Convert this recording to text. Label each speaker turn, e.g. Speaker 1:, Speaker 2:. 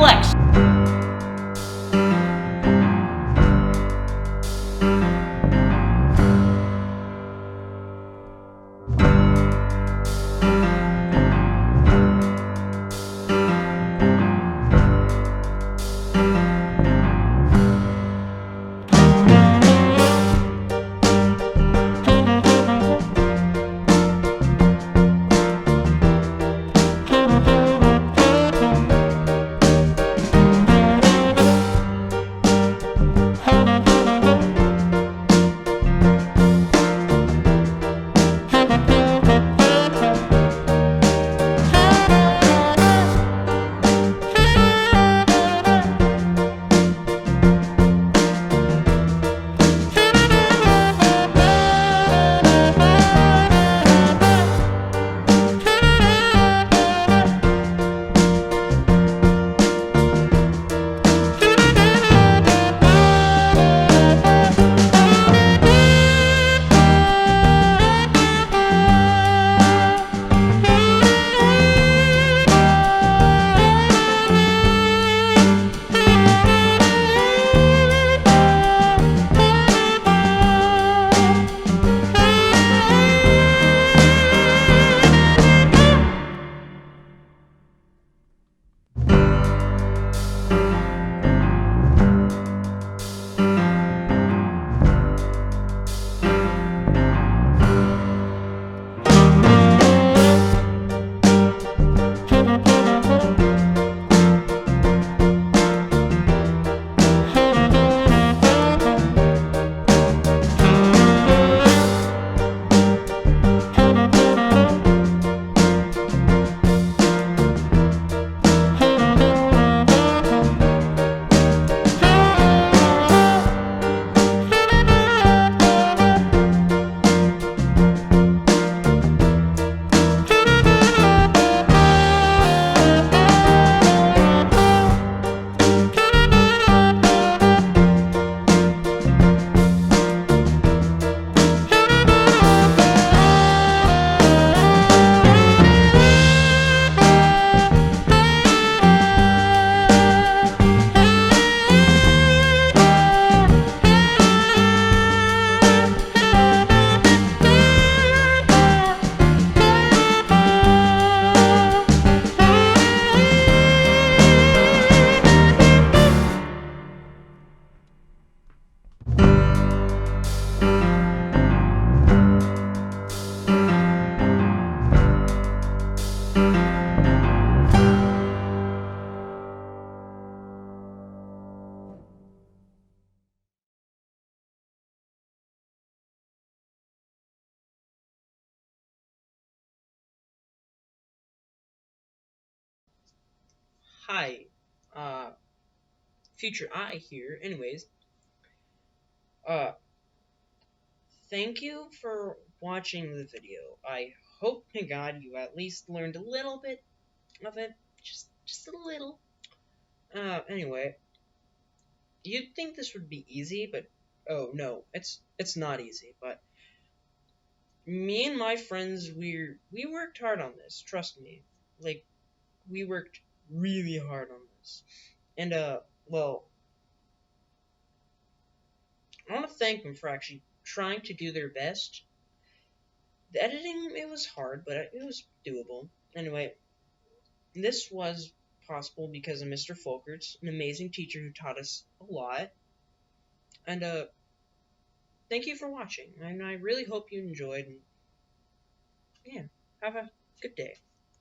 Speaker 1: flex.
Speaker 2: Hi, uh, Future I here. Anyways, uh, thank you for watching the video. I hope to God you at least learned a little bit of it, just a little. Anyway, you'd think this would be easy, but oh no, it's not easy. But me and my friends, we worked hard on this. Trust me, like we worked really hard on this, and well, I want to thank them for actually trying to do their best. The editing, it was hard, but it was doable. Anyway, this was possible because of Mr. Folkerts, an amazing teacher who taught us a lot. And thank you for watching. And I really hope you enjoyed. And yeah, have a good day.